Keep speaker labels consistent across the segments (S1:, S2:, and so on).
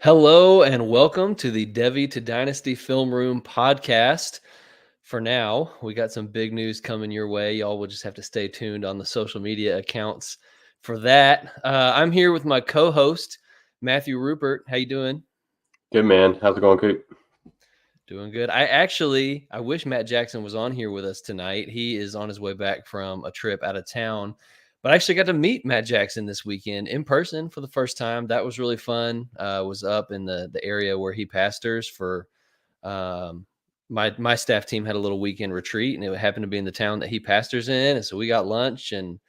S1: Hello and welcome to the Devy to Dynasty Film Room podcast. For now, we got some big news coming your way. Y'all will just have to stay tuned on the social media accounts for that. I'm here with my co-host, Matthew Rupert. How you doing?
S2: Good, man. How's it going, Coop?
S1: Doing good. I wish Matt Jackson was on here with us tonight. He is on his way back from a trip out of town, but I actually got to meet Matt Jackson this weekend in person for the first time. That was really fun. Was up in the area where he pastors for my staff team had a little weekend retreat, and it happened to be in the town that he pastors in, and so we got lunch, and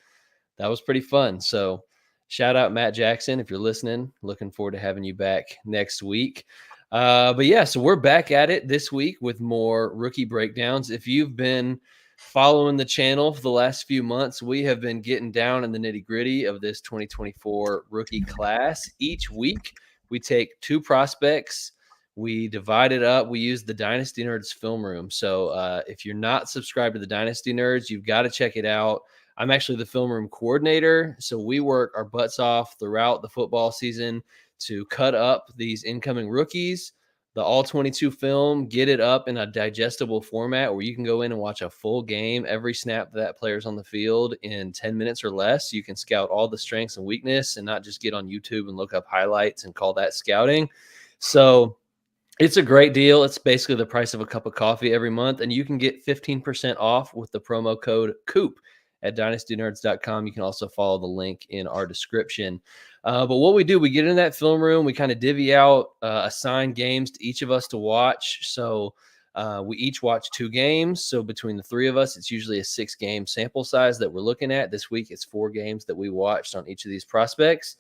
S1: that was pretty fun. So shout out Matt Jackson if you're listening. Looking forward to having you back next week. But yeah, so we're back at it this week with more rookie breakdowns. If you've been following the channel for the last few months, we have been getting down in the nitty gritty of this 2024 rookie class. Each week, we take two prospects, we divide it up. We use the Dynasty Nerds film room. So if you're not subscribed to the Dynasty Nerds, you've got to check it out. I'm actually the film room coordinator. So we work our butts off throughout the football season to cut up these incoming rookies, the all 22 film, get it up in a digestible format where you can go in and watch a full game, every snap that player's on the field in 10 minutes or less. You can scout all the strengths and weakness and not just get on YouTube and look up highlights and call that scouting. So it's a great deal. It's basically the price of a cup of coffee every month, and you can get 15% off with the promo code COOP at dynastynerds.com. You can also follow the link in our description. But what we do, we get in that film room, we kind of divvy out, assign games to each of us to watch. So we each watch two games. So between the three of us, it's usually a 6-game sample size that we're looking at. This week, it's 4 games that we watched on each of these prospects.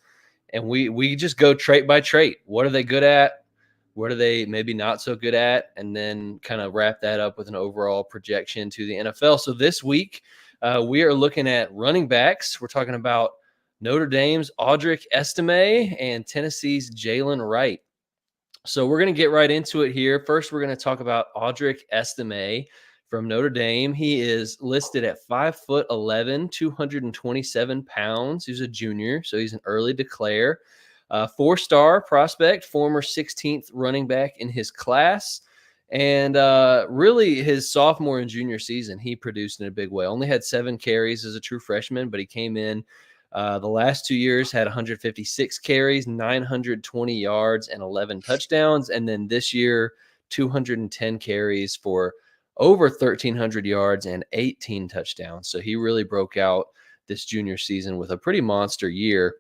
S1: And we just go trait by trait. What are they good at? What are they maybe not so good at? And then kind of wrap that up with an overall projection to the NFL. So this week, we are looking at running backs. We're talking about Notre Dame's Audric Estime and Tennessee's Jaylen Wright. So we're going to get right into it here. First, we're going to talk about Audric Estime from Notre Dame. He is listed at 5'11", 227 pounds. He's a junior, so he's an early declare. 4-star prospect, former 16th running back in his class. And really, his sophomore and junior season, he produced in a big way. Only had 7 carries as a true freshman, but he came in the last 2 years, had 156 carries, 920 yards, and 11 touchdowns. And then this year, 210 carries for over 1,300 yards and 18 touchdowns. So he really broke out this junior season with a pretty monster year.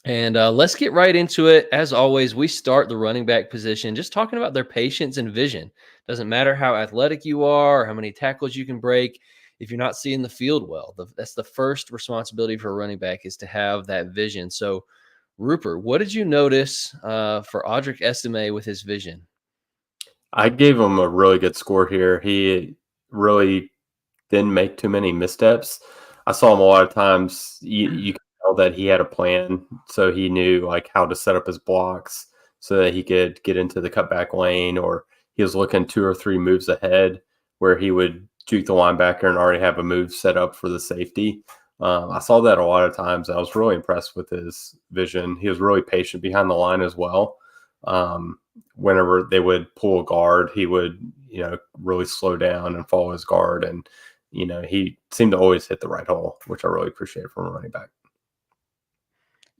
S1: And let's get right into it. As always, we start the running back position just talking about their patience and vision. Doesn't matter how athletic you are or how many tackles you can break. If you're not seeing the field well, that's the first responsibility for a running back, is to have that vision. So, Rupert, what did you notice for Audric Estime with his vision?
S2: I gave him a really good score here. He really didn't make too many missteps. I saw him a lot of times. You could tell that he had a plan, so he knew like how to set up his blocks so that he could get into the cutback lane, or he was looking 2 or 3 moves ahead where he would juke the linebacker and already have a move set up for the safety. I saw that a lot of times. I was really impressed with his vision. He was really patient behind the line as well. Whenever they would pull a guard, he would, really slow down and follow his guard. And, he seemed to always hit the right hole, which I really appreciate from a running back.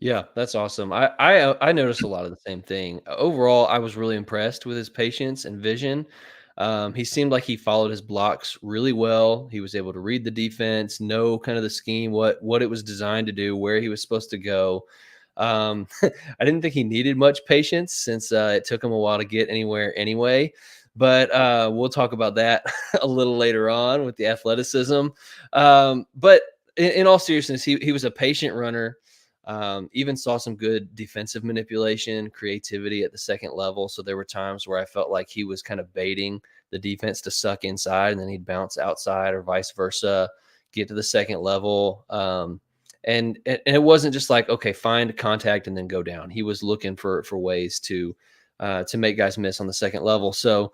S1: Yeah, that's awesome. I noticed a lot of the same thing. Overall, I was really impressed with his patience and vision. He seemed like he followed his blocks really well. He was able to read the defense, know kind of the scheme, what it was designed to do, where he was supposed to go. I didn't think he needed much patience since it took him a while to get anywhere anyway. But we'll talk about that a little later on with the athleticism. But in all seriousness, he was a patient runner. Even saw some good defensive manipulation, creativity at the second level. So there were times where I felt like he was kind of baiting the defense to suck inside, and then he'd bounce outside or vice versa, get to the second level. And it wasn't just like, okay, find contact and then go down. He was looking for ways to make guys miss on the second level. So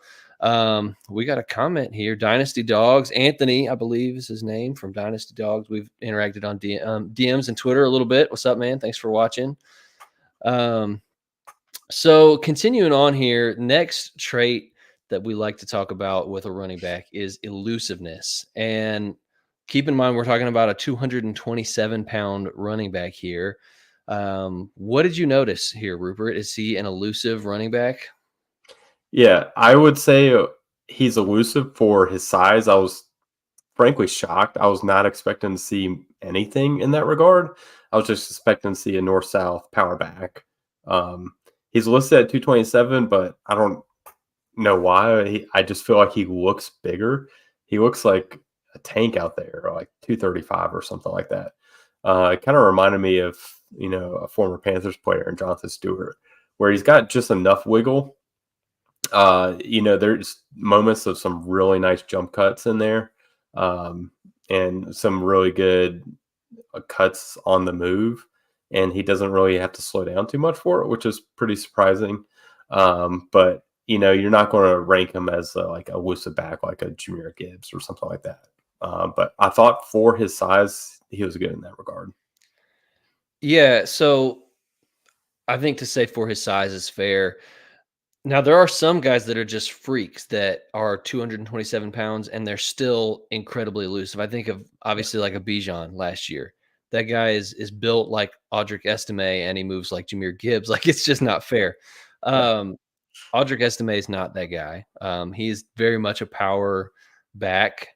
S1: we got a comment here. Dynasty Dogs, Anthony, I believe is his name, from Dynasty Dogs. We've interacted on DMs and Twitter a little bit. What's up, man? Thanks for watching. So continuing on here, next trait that we like to talk about with a running back is elusiveness. And keep in mind, we're talking about a 227-pound running back here. What did you notice here, Rupert? Is he an elusive running back?
S2: Yeah, I would say he's elusive for his size. I was frankly shocked. I was not expecting to see anything in that regard. I was just expecting to see a north-south power back. He's listed at 227, but I don't know why. I just feel like he looks bigger. He looks like a tank out there, or like 235 or something like that. It kind of reminded me of, a former Panthers player, Jonathan Stewart, where he's got just enough wiggle. There's moments of some really nice jump cuts in there, and some really good cuts on the move. And he doesn't really have to slow down too much for it, which is pretty surprising. But you're not going to rank him as like a elusive back, like a Jahmyr Gibbs or something like that. But I thought for his size, he was good in that regard.
S1: Yeah, so I think to say for his size is fair. Now, there are some guys that are just freaks that are 227 pounds and they're still incredibly elusive. I think of obviously like a Bijan last year. That guy is built like Audric Estime and he moves like Jahmyr Gibbs. Like it's just not fair.
S2: Yeah.
S1: Audric Estime is not that guy. He's very much a power back.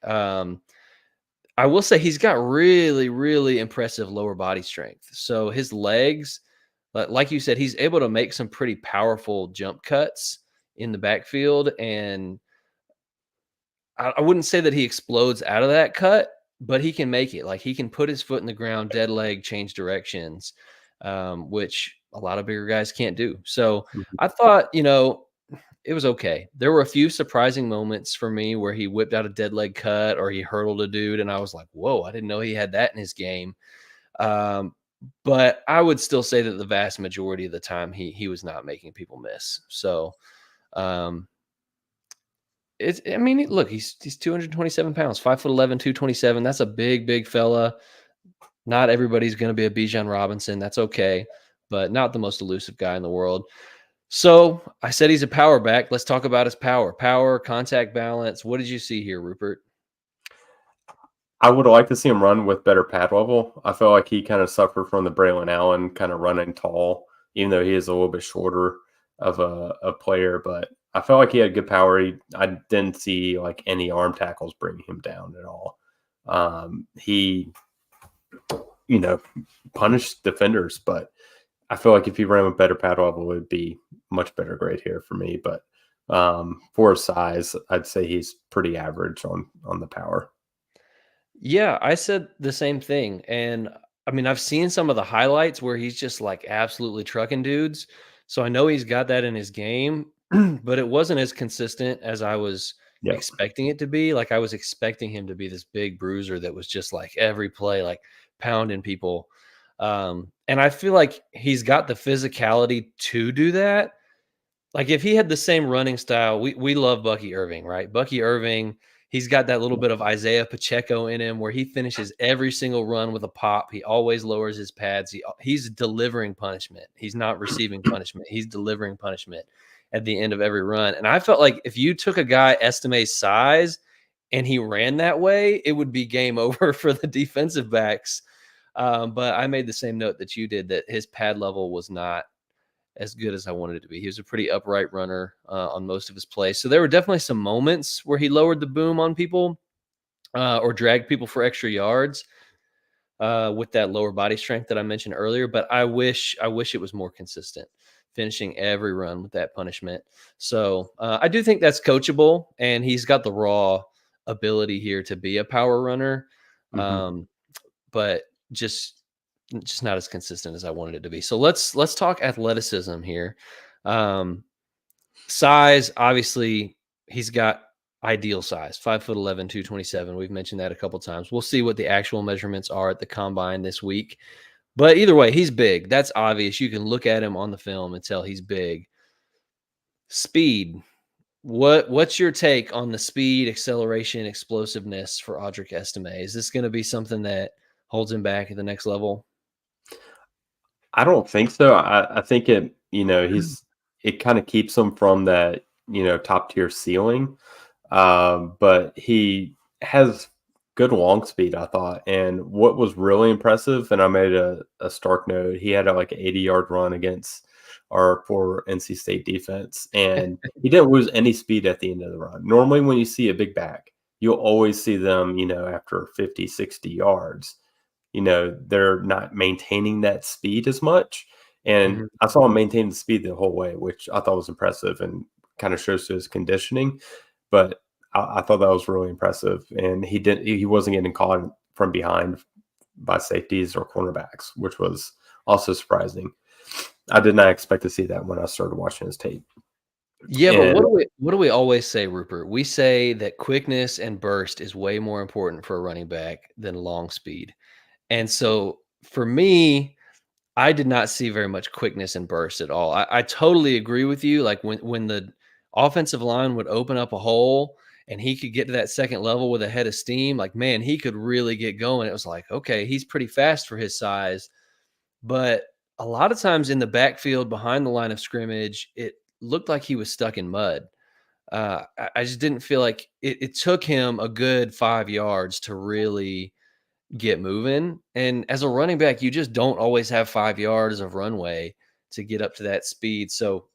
S1: I will say he's got really, really impressive lower body strength. So his legs, like you said, he's able to make some pretty powerful jump cuts in the backfield. And I wouldn't say that he explodes out of that cut, but he can make it. Like he can put his foot in the ground, dead leg, change directions, which a lot of bigger guys can't do. So
S2: Mhm.
S1: I thought, it was okay. There were a few surprising moments for me where he whipped out a dead leg cut or he hurdled a dude, and I was like, "Whoa, I didn't know he had that in his game." Um, but I would still say that the vast majority of the time he was not making people miss. So um, it's I mean, look, he's 227 pounds, 5'11", 227. That's a big, big fella. Not everybody's going to be a Bijan Robinson. That's okay, but not the most elusive guy in the world. So I said he's a power back. Let's talk about his power, contact balance. What did you see here, Rupert?
S2: I would like to see him run with better pad level. I feel like he kind of suffered from the Braylon Allen kind of running tall, even though he is a little bit shorter of a player. But I felt like he had good power. I didn't see like any arm tackles bring him down at all. He, punished defenders, but I feel like if he ran with better pad level, it would be much better grade here for me. But for his size, I'd say he's pretty average on the power.
S1: Yeah, I said the same thing. And I mean, I've seen some of the highlights where he's just like absolutely trucking dudes. So I know he's got that in his game, but it wasn't as consistent as I was
S2: Yeah.
S1: expecting it to be. Like I was expecting him to be this big bruiser that was just like every play, like pounding people. And I feel like he's got the physicality to do that. Like if he had the same running style, we love Bucky Irving, right? Bucky Irving, he's got that little bit of Isaiah Pacheco in him where he finishes every single run with a pop. He always lowers his pads. He's delivering punishment. He's not receiving punishment. He's delivering punishment at the end of every run. And I felt like if you took a guy Estime's size and he ran that way, it would be game over for the defensive backs. But I made the same note that you did, that his pad level was not as good as I wanted it to be. He was a pretty upright runner on most of his plays. So there were definitely some moments where he lowered the boom on people or dragged people for extra yards with that lower body strength that I mentioned earlier. But I wish it was more consistent, finishing every run with that punishment. So I do think that's coachable, and he's got the raw ability here to be a power runner,
S2: Mm-hmm.
S1: but just not as consistent as I wanted it to be. So let's talk athleticism here. Um, Size, obviously, he's got ideal size, 5'11", 227. We've mentioned that a couple times. We'll see what the actual measurements are at the combine this week. But either way, he's big. That's obvious. You can look at him on the film and tell he's big. Speed. What's your take on the speed, acceleration, explosiveness for Audric Estime? Is this going to be something that holds him back at the next level?
S2: I don't think so. I think he's it kind of keeps him from that, top tier ceiling. But he has good long speed, I thought. And what was really impressive, and I made a Stark note, he had like an 80-yard run against our poor NC State defense, and he didn't lose any speed at the end of the run. Normally, when you see a big back, you'll always see them, after 50, 60 yards, they're not maintaining that speed as much. And I saw him maintain the speed the whole way, which I thought was impressive and kind of shows to his conditioning. But I thought that was really impressive. And he wasn't getting caught from behind by safeties or cornerbacks, which was also surprising. I did not expect to see that when I started watching his tape.
S1: Yeah, but what do we always say, Rupert? We say that quickness and burst is way more important for a running back than long speed. And so for me, I did not see very much quickness and burst at all. I totally agree with you. Like when the offensive line would open up a hole and he could get to that second level with a head of steam, like, man, he could really get going. It was like, okay, he's pretty fast for his size. But a lot of times in the backfield behind the line of scrimmage, it looked like he was stuck in mud. I just didn't feel like it took him a good 5 yards to really get moving. And as a running back, you just don't always have 5 yards of runway to get up to that speed. So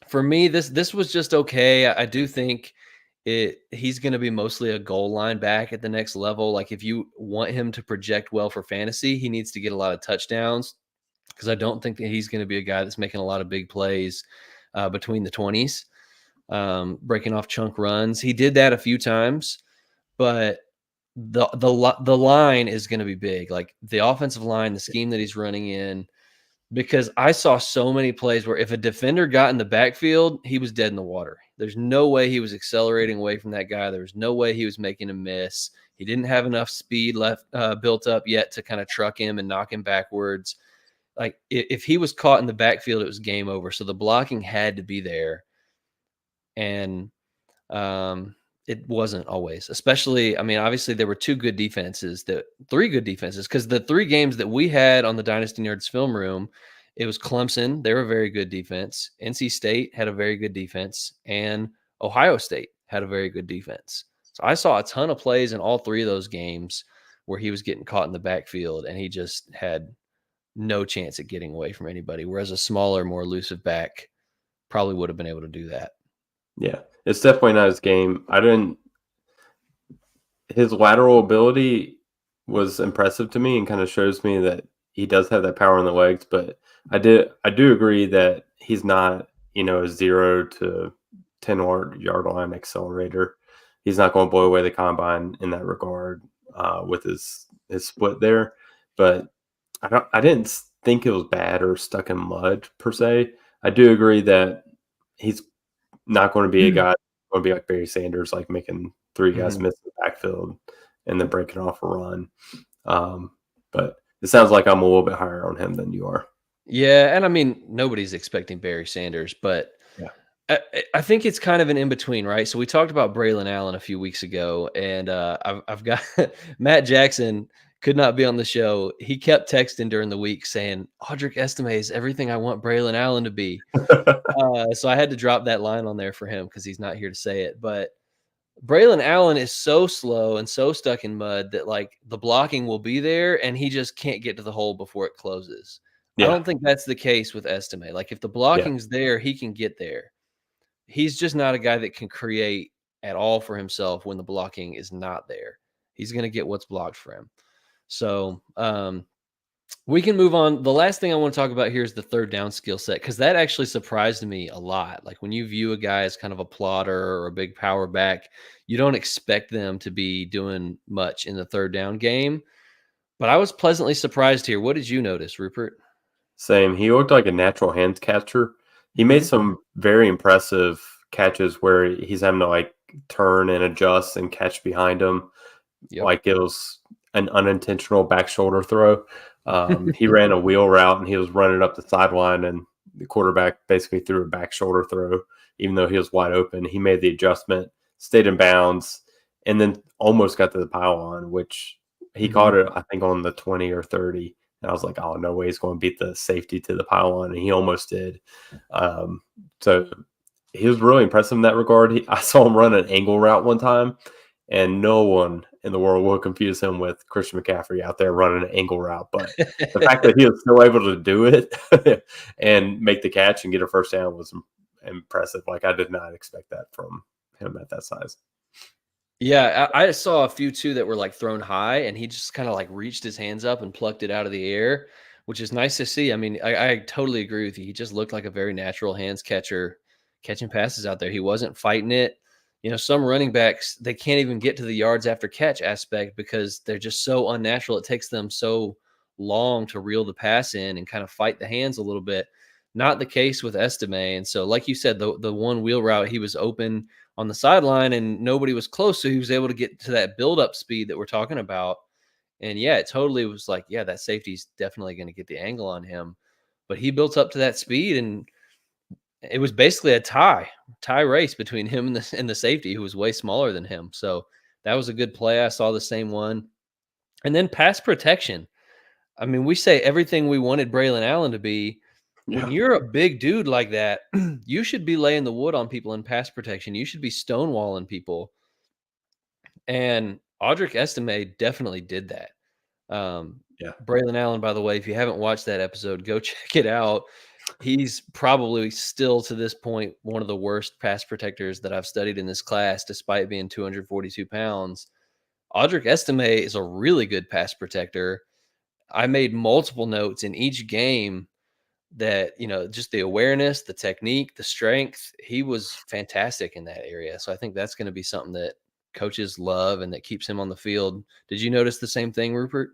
S1: for me, this was just okay. I do think he's going to be mostly a goal line back at the next level. Like if you want him to project well for fantasy, he needs to get a lot of touchdowns, because I don't think that he's going to be a guy that's making a lot of big plays between the 20s, breaking off chunk runs. He did that a few times, but the line is going to be big. Like the offensive line, the scheme that he's running in, because I saw so many plays where if a defender got in the backfield, he was dead in the water. There's no way he was accelerating away from that guy. There was no way he was making a miss. He didn't have enough speed left built up yet to kind of truck him and knock him backwards. Like if he was caught in the backfield, it was game over. So the blocking had to be there. And it wasn't always, especially, I mean, obviously there were three good defenses, because the 3 games that we had on the Dynasty Nerds film room, it was Clemson. They were a very good defense. NC State had a very good defense, and Ohio State had a very good defense. So I saw a ton of plays in all 3 of those games where he was getting caught in the backfield and he just had no chance at getting away from anybody. Whereas a smaller, more elusive back probably would have been able to do that.
S2: Yeah, it's definitely not his game. His lateral ability was impressive to me and kind of shows me that he does have that power in the legs. But I do agree that he's not, a 0 to 10-yard line accelerator. He's not going to blow away the combine in that regard with his split there. But I didn't think it was bad or stuck in mud per se. I do agree that he's not going to be a guy going to be like Barry Sanders, like making 3 guys miss the backfield and then breaking off a run. But it sounds like I'm a little bit higher on him than you are.
S1: Yeah, and I mean, nobody's expecting Barry Sanders, but yeah. I think it's kind of an in-between, right? So we talked about Braylon Allen a few weeks ago, and I've got Matt Jackson could not be on the show. He kept texting during the week saying, Audric Estime is everything I want Braylon Allen to be. So I had to drop that line on there for him because he's not here to say it. But Braylon Allen is so slow and so stuck in mud that like the blocking will be there and he just can't get to the hole before it closes. Yeah. I don't think that's the case with Estime. Like if the blocking's there, he can get there. He's just not a guy that can create at all for himself when the blocking is not there. He's going to get what's blocked for him. So we can move on. The last thing I want to talk about here is the third down skill set, because that actually surprised me a lot. Like when you view a guy as kind of a plotter or a big power back, you don't expect them to be doing much in the third down game. But I was pleasantly surprised here. What did you notice, Rupert?
S2: Same. He looked like a natural hand catcher. He made some very impressive catches where he's having to like turn and adjust and catch behind him. Yep. Like it was an unintentional back shoulder throw. He ran a wheel route and he was running up the sideline and the quarterback basically threw a back shoulder throw, even though he was wide open. He made the adjustment, stayed in bounds, and then almost got to the pylon, which he caught it, I think, on the 20 or 30. And I was like, oh, no way he's going to beat the safety to the pylon. And he almost did. So he was really impressive in that regard. I saw him run an angle route one time, and no one in the world will confuse him with Christian McCaffrey out there running an angle route. But the fact that he was still able to do it and make the catch and get a first down was impressive. Like, I did not expect that from him at that size.
S1: Yeah, I saw a few too that were like thrown high, and he just kind of like reached his hands up and plucked it out of the air, which is nice to see. I mean, I totally agree with you. He just looked like a very natural hands catcher, catching passes out there. He wasn't fighting it. Some running backs, they can't even get to the yards after catch aspect because they're just so unnatural. It takes them so long to reel the pass in and kind of fight the hands a little bit. Not the case with Estime. And so, like you said, the one wheel route, he was open on the sideline and nobody was close. So he was able to get to that build-up speed that we're talking about. And yeah, it totally was like, yeah, that safety's definitely going to get the angle on him. But he built up to that speed, and it was basically a tie race between him and the safety, who was way smaller than him. So that was a good play. I saw the same one. And then pass protection. I mean, we say everything we wanted Braylon Allen to be. When you're a big dude like that, you should be laying the wood on people in pass protection. You should be stonewalling people. And Audric Estime definitely did that. Braylon Allen, by the way, if you haven't watched that episode, go check it out. He's probably still to this point one of the worst pass protectors that I've studied in this class, despite being 242 pounds. Audric Estime is a really good pass protector. I made multiple notes in each game that, just the awareness, the technique, the strength, he was fantastic in that area. So I think that's going to be something that coaches love and that keeps him on the field. Did you notice the same thing, Rupert?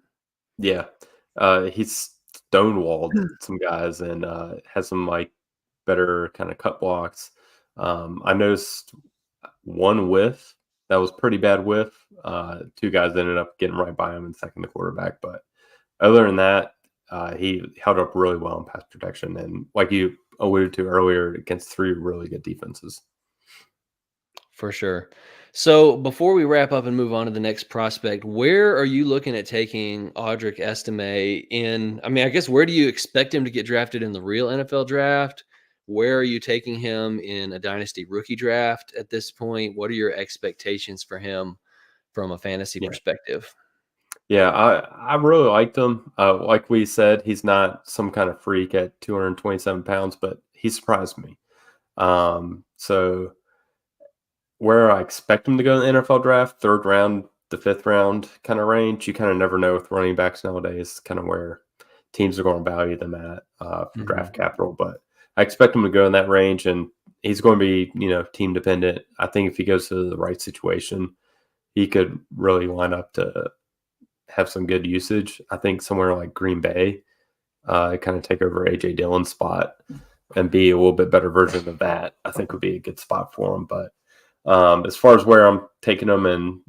S2: Yeah. He's stonewalled some guys and has some like better kind of cut blocks. I noticed one whiff that was pretty bad whiff. Two guys ended up getting right by him and sacking the quarterback. But other than that, he held up really well in pass protection. And like you alluded to earlier, against three really good defenses.
S1: For sure. So before we wrap up and move on to the next prospect, where are you looking at taking Audric Estime in? I mean, I guess where do you expect him to get drafted in the real NFL draft? Where are you taking him in a dynasty rookie draft at this point? What are your expectations for him from a fantasy perspective?
S2: Yeah, I really liked him. Like we said, he's not some kind of freak at 227 pounds, but he surprised me. So where I expect him to go in the NFL draft, third round, the fifth round kind of range. You kind of never know with running backs nowadays, kind of where teams are going to value them at for draft capital. But I expect him to go in that range, and he's going to be, team dependent. I think if he goes to the right situation, he could really line up to have some good usage. I think somewhere like Green Bay, kind of take over A.J. Dillon's spot and be a little bit better version of that, I think would be a good spot for him. But as far as where I'm taking them in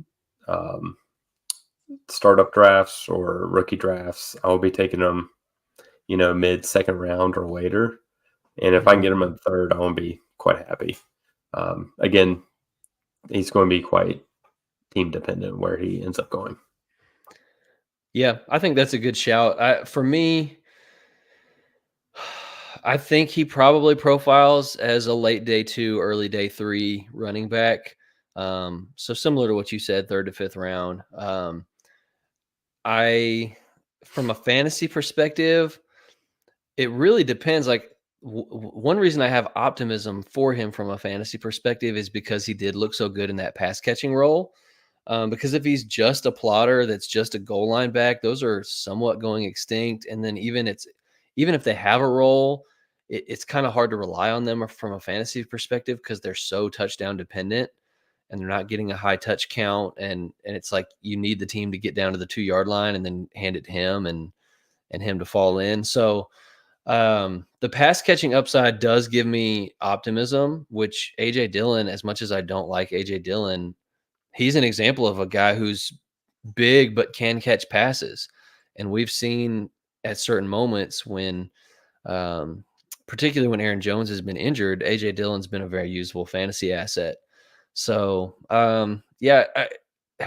S2: startup drafts or rookie drafts, I'll be taking them, mid second round or later. And if I can get him in third, I won't be quite happy. Again, he's going to be quite team dependent where he ends up going.
S1: Yeah, I think that's a good shout. For me, I think he probably profiles as a late day 2, early day 3 running back. So similar to what you said, third to fifth round. From a fantasy perspective, it really depends. Like one reason I have optimism for him from a fantasy perspective is because he did look so good in that pass catching role. Because if he's just a plotter, that's just a goal line back, those are somewhat going extinct. And then even if they have a role, it's kind of hard to rely on them from a fantasy perspective because they're so touchdown dependent and they're not getting a high touch count. And it's like you need the team to get down to the 2-yard line and then hand it to him and him to fall in. So the pass catching upside does give me optimism, which AJ Dillon, as much as I don't like AJ Dillon, he's an example of a guy who's big but can catch passes. And we've seen at certain moments when, particularly when Aaron Jones has been injured, AJ Dillon's been a very useful fantasy asset. So,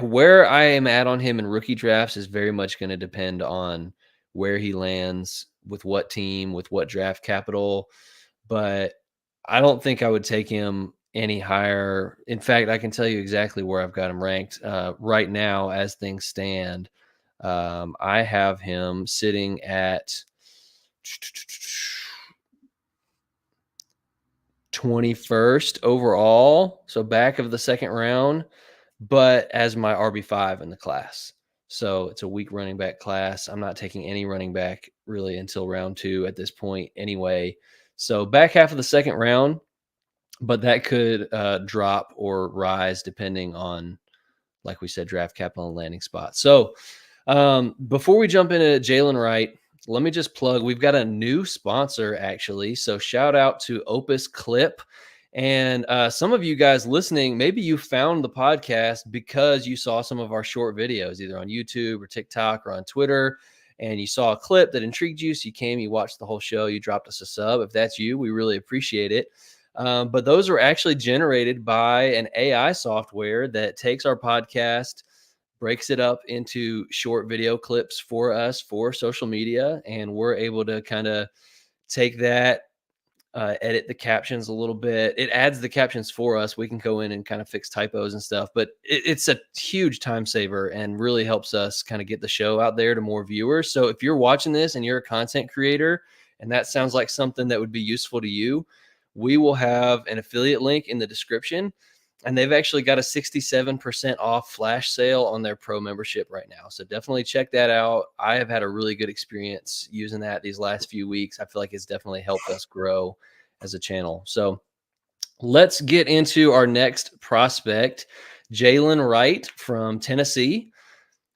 S1: where I am at on him in rookie drafts is very much going to depend on where he lands, with what team, with what draft capital. But I don't think I would take him any higher. In fact, I can tell you exactly where I've got him ranked right now as things stand. I have him sitting at 21st overall, so back of the second round, but as my RB5 in the class. So it's a weak running back class. I'm not taking any running back really until round 2 at this point anyway. So back half of the second round, but that could drop or rise depending on, like we said, draft capital and landing spot. So before we jump into Jaylen Wright, let me just plug, we've got a new sponsor actually. So shout out to Opus Clip. And some of you guys listening, maybe you found the podcast because you saw some of our short videos, either on YouTube or TikTok or on Twitter, and you saw a clip that intrigued you. So you came, you watched the whole show, you dropped us a sub. If that's you, we really appreciate it. But those were actually generated by an AI software that takes our podcast, breaks it up into short video clips for us for social media. And we're able to kind of take that, edit the captions a little bit. It adds the captions for us. We can go in and kind of fix typos and stuff, but it's a huge time saver and really helps us kind of get the show out there to more viewers. So if you're watching this and you're a content creator and that sounds like something that would be useful to you, we will have an affiliate link in the description. And they've actually got a 67% off flash sale on their pro membership right now. So definitely check that out. I have had a really good experience using that these last few weeks. I feel like it's definitely helped us grow as a channel. So let's get into our next prospect, Jaylen Wright from Tennessee.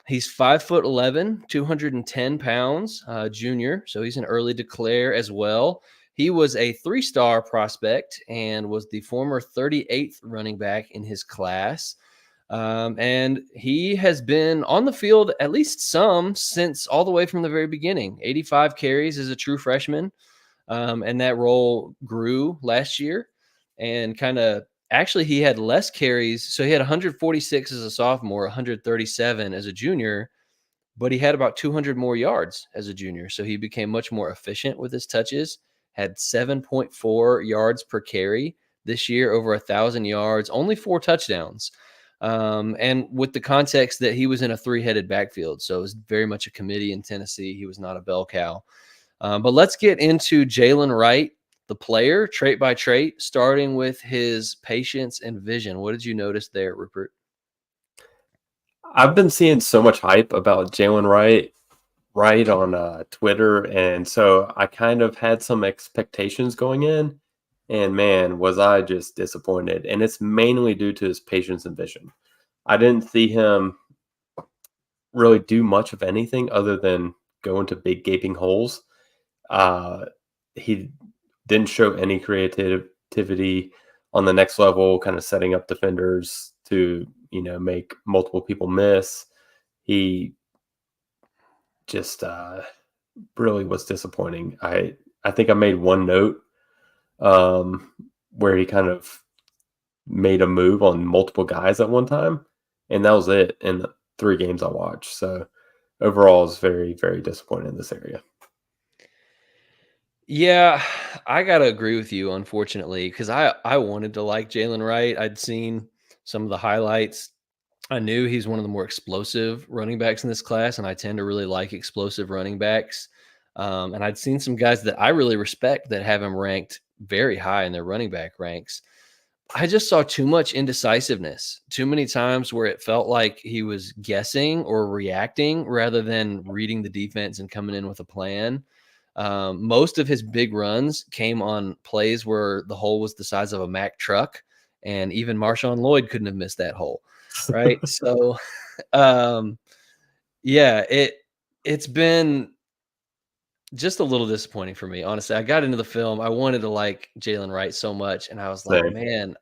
S1: He's 5'11", 210 pounds, junior. So he's an early declare as well. He was a 3-star prospect and was the former 38th running back in his class. And he has been on the field at least some since all the way from the very beginning. 85 carries as a true freshman. And that role grew last year and kind of actually he had less carries. So he had 146 as a sophomore, 137 as a junior, but he had about 200 more yards as a junior. So he became much more efficient with his touches, had 7.4 yards per carry this year, over 1,000 yards, only 4 touchdowns. And with the context that he was in a 3-headed backfield. So it was very much a committee in Tennessee. He was not a bell cow. But let's get into Jaylen Wright, the player, trait by trait, starting with his patience and vision. What did you notice there, Rupert?
S2: I've been seeing so much hype about Jaylen Wright on Twitter, and so I kind of had some expectations going in, and man, was I just disappointed. And it's mainly due to his patience and vision. I didn't see him really do much of anything other than go into big gaping holes. He didn't show any creativity on the next level, kind of setting up defenders to, make multiple people miss. He just really was disappointing. I think I made one note where he kind of made a move on multiple guys at one time, and that was it in the 3 games I watched. So overall, it's very, very disappointing in this area.
S1: Yeah, I got to agree with you, unfortunately, because I wanted to like Jaylen Wright. I'd seen some of the highlights. I knew he's one of the more explosive running backs in this class, and I tend to really like explosive running backs. And I'd seen some guys that I really respect that have him ranked very high in their running back ranks. I just saw too much indecisiveness, too many times where it felt like he was guessing or reacting rather than reading the defense and coming in with a plan. Most of his big runs came on plays where the hole was the size of a Mack truck, and even Marshawn Lloyd couldn't have missed that hole. Right. So, yeah, it's been just a little disappointing for me. Honestly, I got into the film. I wanted to like Jaylen Wright so much. And I was like, man,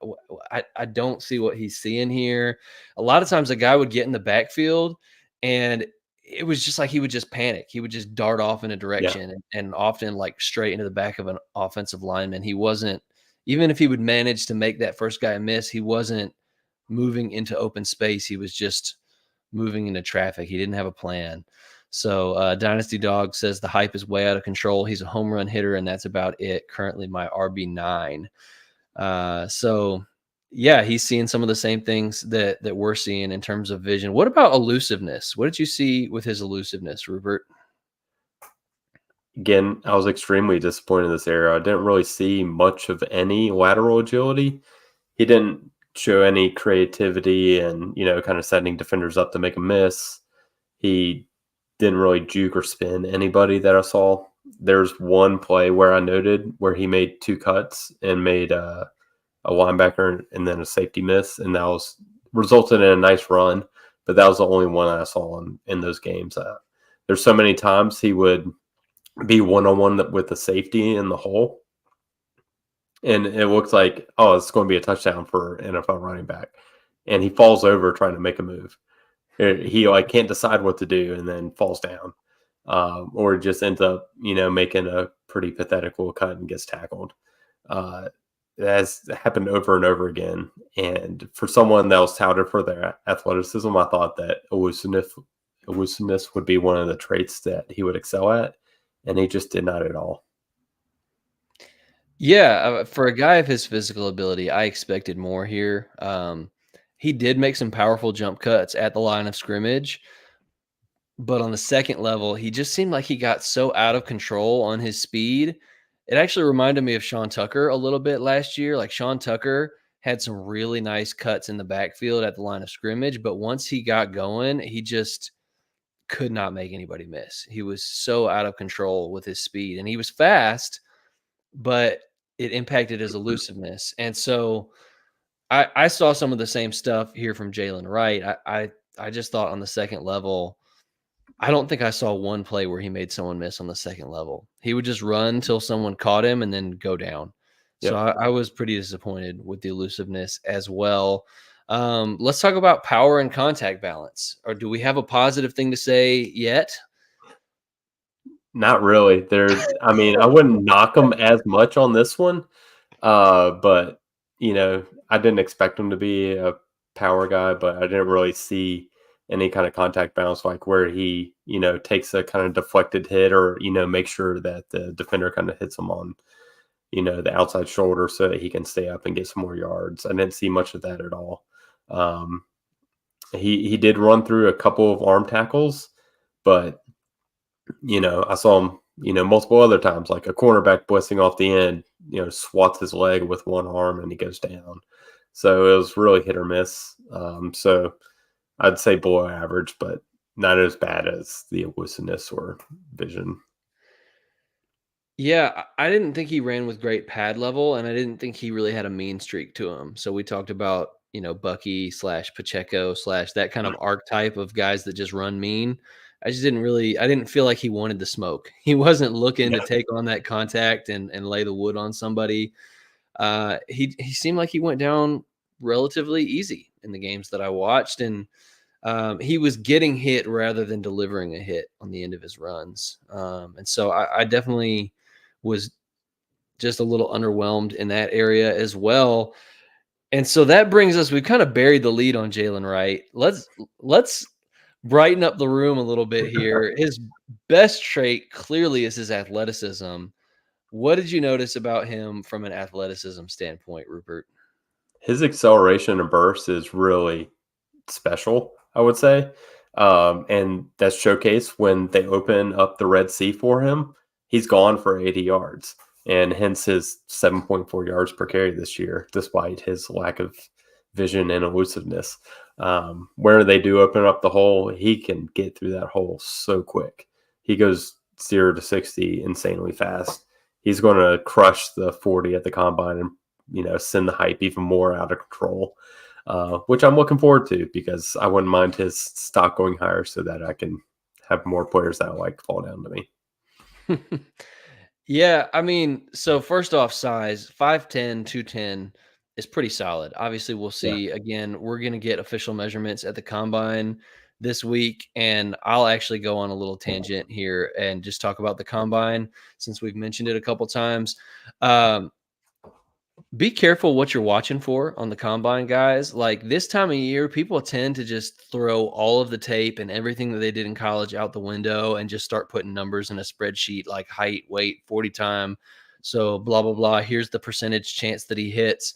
S1: I don't see what he's seeing here. A lot of times a guy would get in the backfield and it was just like he would just panic. He would just dart off in a direction and often like straight into the back of an offensive lineman. He wasn't, even if he would manage to make that first guy miss, he wasn't moving into open space. He was just moving into traffic. He didn't have a plan. So Dynasty Dog says the hype is way out of control. He's a home run hitter, and that's about it. Currently my RB9. So yeah, he's seeing some of the same things that we're seeing in terms of vision. What about elusiveness? What did you see with his elusiveness, Rupert?
S2: Again, I was extremely disappointed in this era. I didn't really see much of any lateral agility. He didn't show any creativity and, kind of setting defenders up to make a miss. He didn't really juke or spin anybody that I saw. There's one play where I noted where he made 2 cuts and made a linebacker and then a safety miss, and that was resulted in a nice run. But that was the only one I saw in those games. There's so many times he would be one-on-one with the safety in the hole, and it looks like, oh, it's going to be a touchdown for NFL running back, and he falls over trying to make a move. He can't decide what to do and then falls down, or just ends up making a pretty pathetic little cut and gets tackled. It has happened over and over again, and for someone that was touted for their athleticism, I thought that elusiveness would be one of the traits that he would excel at, and he just did not at all.
S1: Yeah, for a guy of his physical ability, I expected more here. He did make some powerful jump cuts at the line of scrimmage, but on the second level, he just seemed like he got so out of control on his speed. It actually reminded me of Sean Tucker a little bit last year. Like Sean Tucker had some really nice cuts in the backfield at the line of scrimmage, but once he got going, he just could not make anybody miss. He was so out of control with his speed, and he was fast, but it impacted his elusiveness. And so I saw some of the same stuff here from Jaylen Wright. I just thought on the second level, I don't think I saw one play where he made someone miss on the second level. He would just run till someone caught him and then go down. So
S2: Yep.
S1: I was pretty disappointed with the elusiveness as well. Let's talk about power and contact balance. Or do we have a positive thing to say yet?
S2: Not really. I wouldn't knock him as much on this one, but I didn't expect him to be a power guy, but I didn't really see any kind of contact balance, like where he takes a kind of deflected hit or make sure that the defender kind of hits him on the outside shoulder so that he can stay up and get some more yards. I didn't see much of that at all. He did run through a couple of arm tackles, but I saw him, multiple other times, like a cornerback blitzing off the end, swats his leg with one arm and he goes down. So it was really hit or miss. So I'd say below average, but not as bad as the elusiveness or vision.
S1: Yeah, I didn't think he ran with great pad level, and I didn't think he really had a mean streak to him. So we talked about, Bucky / Pacheco / that kind of archetype of guys that just run mean. I didn't feel like he wanted the smoke. He wasn't looking to take on that contact and lay the wood on somebody. He seemed like he went down relatively easy in the games that I watched, and he was getting hit rather than delivering a hit on the end of his runs. And so I definitely was just a little underwhelmed in that area as well. And so that brings us, we've kind of buried the lead on Jaylen Wright. Let's brighten up the room a little bit here. His best trait clearly is his athleticism. What did you notice about him from an athleticism standpoint, Rupert?
S2: His acceleration and burst is really special, I would say. And that's showcased when they open up the Red Sea for him. He's gone for 80 yards, and hence his 7.4 yards per carry this year, despite his lack of vision and elusiveness. Where they do open up the hole, he can get through that hole so quick. He goes 0 to 60 insanely fast. He's going to crush the 40 at the combine and send the hype even more out of control. Which I'm looking forward to, because I wouldn't mind his stock going higher so that I can have more players that like fall down to me.
S1: Yeah, I mean, so first off, size 5'10", 210 is pretty solid. Obviously, we'll see. Again, we're going to get official measurements at the combine this week, and I'll actually go on a little tangent here and just talk about the combine since we've mentioned it a couple times. Be careful what you're watching for on the combine, guys. Like this time of year, people tend to just throw all of the tape and everything that they did in college out the window and just start putting numbers in a spreadsheet like height, weight, 40 time. So blah, blah, blah. Here's the percentage chance that he hits.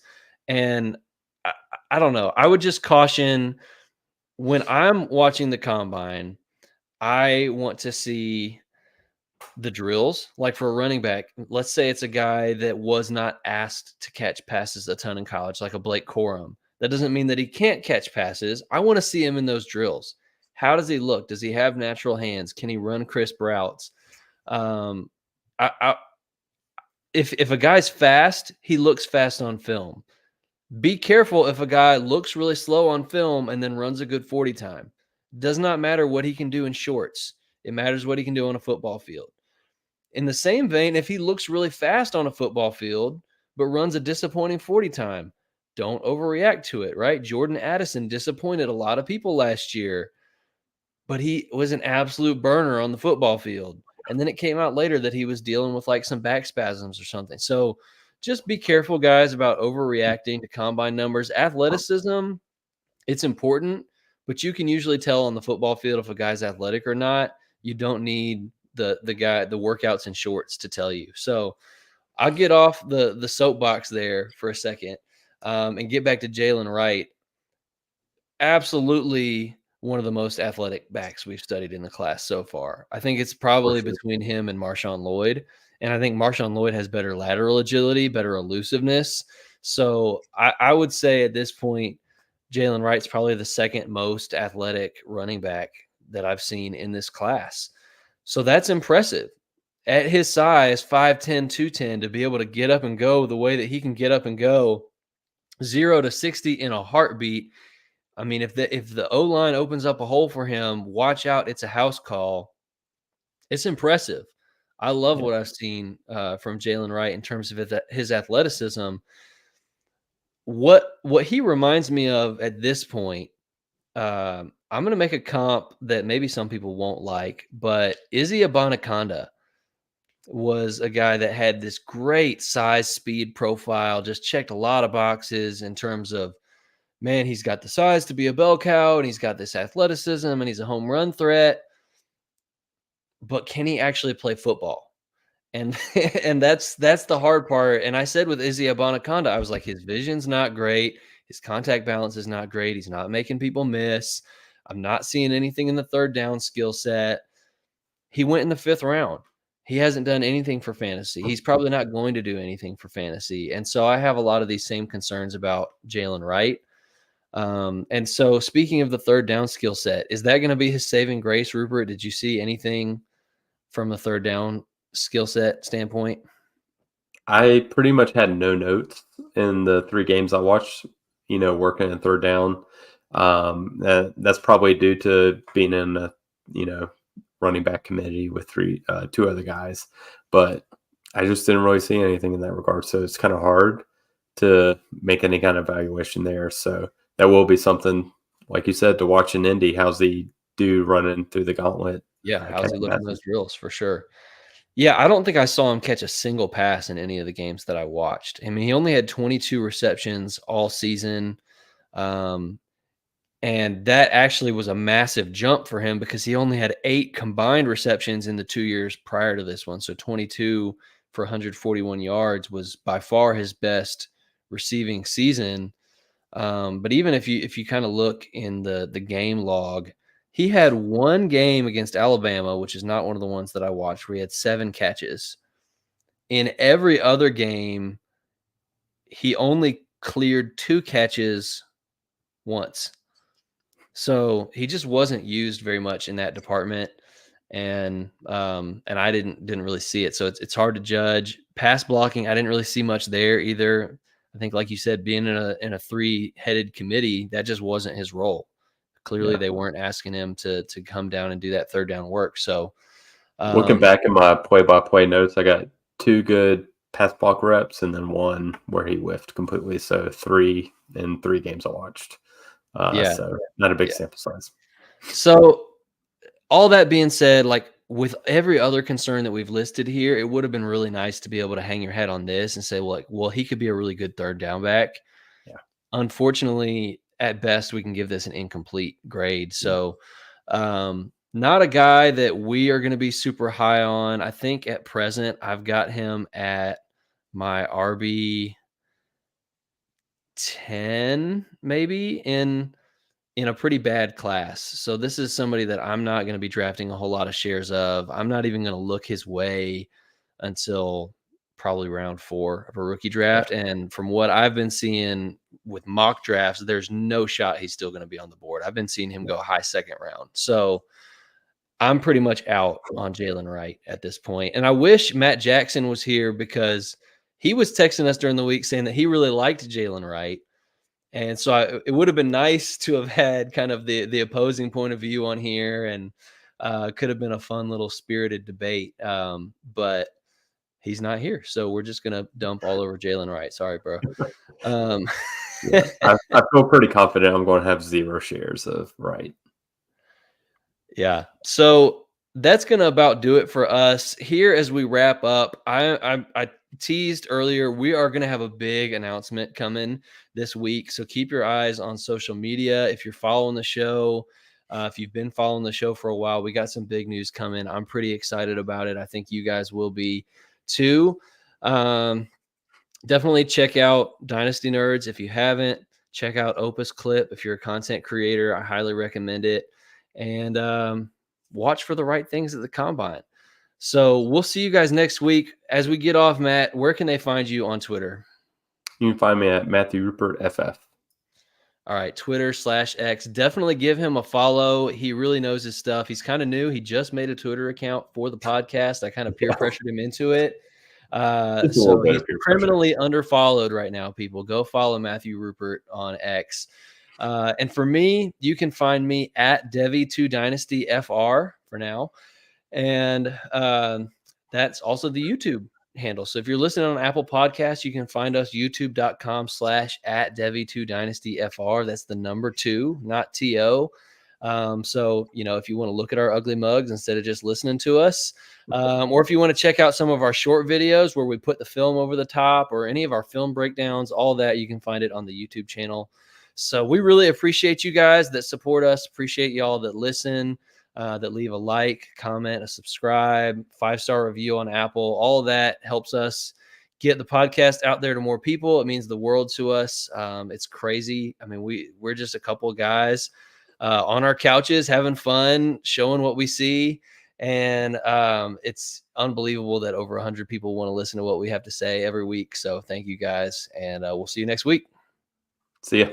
S1: And I, I don't know. I would just caution when I'm watching the combine, I want to see the drills. Like for a running back, let's say it's a guy that was not asked to catch passes a ton in college, like a Blake Corum. That doesn't mean that he can't catch passes. I want to see him in those drills. How does he look? Does he have natural hands? Can he run crisp routes? Um, if a guy's fast, he looks fast on film. Be careful if a guy looks really slow on film and then runs a good 40 time. Does not matter what he can do in shorts. It matters what he can do on a football field. In the same vein, if he looks really fast on a football field, but runs a disappointing 40 time, don't overreact to it, right? Jordan Addison disappointed a lot of people last year, but he was an absolute burner on the football field. And then it came out later that he was dealing with like some back spasms or something. So just be careful, guys, about overreacting to combine numbers. Athleticism, it's important, but you can usually tell on the football field if a guy's athletic or not. You don't need the workouts and shorts to tell you. So I'll get off the soapbox there for a second and get back to Jaylen Wright. Absolutely one of the most athletic backs we've studied in the class so far. I think it's probably between him and Marshawn Lloyd. And I think Marshawn Lloyd has better lateral agility, better elusiveness. So I would say at this point, Jaylen Wright's probably the second most athletic running back that I've seen in this class. So that's impressive. At his size, 5'10", 210, to be able to get up and go the way that he can get up and go, 0 to 60 in a heartbeat. I mean, if the O-line opens up a hole for him, watch out. It's a house call. It's impressive. I love what I've seen from Jaylen Wright in terms of his athleticism. What he reminds me of at this point, I'm going to make a comp that maybe some people won't like, but Izzy Abanikanda was a guy that had this great size speed profile, just checked a lot of boxes in terms of, man, he's got the size to be a bell cow and he's got this athleticism and he's a home run threat, but can he actually play football? And and that's the hard part. And I said with Izzy Abanikanda, I was like, his vision's not great. His contact balance is not great. He's not making people miss. I'm not seeing anything in the third down skill set. He went in the 5th round. He hasn't done anything for fantasy. He's probably not going to do anything for fantasy. And so I have a lot of these same concerns about Jaylen Wright. And so speaking of the third down skill set, is that going to be his saving grace, Rupert? Did you see anything from a third down skill set standpoint?
S2: I pretty much had no notes in the 3 games I watched, working in third down. That's probably due to being in a, running back committee with 2 other guys, but I just didn't really see anything in that regard. So it's kind of hard to make any kind of evaluation there. So that will be something, like you said, to watch in Indy. How's he do running through the gauntlet?
S1: Yeah, how's he looking in those drills for sure? Yeah, I don't think I saw him catch a single pass in any of the games that I watched. I mean, he only had 22 receptions all season. And that actually was a massive jump for him because he only had 8 combined receptions in the 2 years prior to this one. So 22 for 141 yards was by far his best receiving season. But even if you kind of look in the game log, he had 1 game against Alabama, which is not one of the ones that I watched, where he had 7 catches. In every other game, he only cleared 2 catches once. So he just wasn't used very much in that department, and I didn't really see it. So it's hard to judge. Pass blocking, I didn't really see much there either. I think, like you said, being in a 3-headed committee, that just wasn't his role. Clearly, they weren't asking him to come down and do that third down work. So
S2: looking back in my play-by-play notes, I got 2 good pass block reps and then 1 where he whiffed completely. So 3 in 3 games I watched. So not a big sample size.
S1: So all that being said, like with every other concern that we've listed here, it would have been really nice to be able to hang your head on this and say, well, he could be a really good third down back.
S2: Yeah.
S1: Unfortunately, at best, we can give this an incomplete grade. So, not a guy that we are going to be super high on. I think at present, I've got him at my RB 10, maybe in a pretty bad class. So this is somebody that I'm not going to be drafting a whole lot of shares of. I'm not even going to look his way until probably round 4 of a rookie draft.
S2: Yeah.
S1: And from what I've been seeing with mock drafts, there's no shot he's still going to be on the board. I've been seeing him go high second round. So I'm pretty much out on Jaylen Wright at this point. And I wish Matt Jackson was here because he was texting us during the week saying that he really liked Jaylen Wright. And so it would have been nice to have had kind of the opposing point of view on here, and could have been a fun little spirited debate. But he's not here, so we're just gonna dump all over Jaylen Wright. Sorry, bro.
S2: Yeah, I feel pretty confident I'm going to have 0 shares of Wright.
S1: Yeah. So that's going to about do it for us here as we wrap up. I teased earlier, we are going to have a big announcement coming this week. So keep your eyes on social media. If you're following the show, if you've been following the show for a while, we got some big news coming. I'm pretty excited about it. I think you guys will be too. Definitely check out Dynasty Nerds if you haven't. Check out Opus Clip if you're a content creator. I highly recommend it. And watch for the right things at the combine. So we'll see you guys next week. As we get off, Matt, where can they find you on Twitter?
S2: You can find me at Matthew Rupert FF.
S1: All right, Twitter/X. Definitely give him a follow. He really knows his stuff. He's kind of new. He just made a Twitter account for the podcast. I kind of peer pressured him into it. So he's criminally underfollowed right now, people. Go follow Matthew Rupert on X. And for me, you can find me at Devy2Dynasty FR for now. And that's also the YouTube handle. So if you're listening on Apple Podcasts, you can find us youtube.com/@Devy2DynastyFR. That's the number 2, not TO. So, if you want to look at our ugly mugs instead of just listening to us, or if you want to check out some of our short videos where we put the film over the top, or any of our film breakdowns, all that, you can find it on the YouTube channel. So we really appreciate you guys that support us. Appreciate y'all that listen, that leave a like, comment, a subscribe, 5-star review on Apple. All of that helps us get the podcast out there to more people. It means the world to us. It's crazy. I mean, we're just a couple of guys on our couches having fun, showing what we see. And it's unbelievable that over 100 people want to listen to what we have to say every week. So thank you guys. And we'll see you next week.
S2: See ya.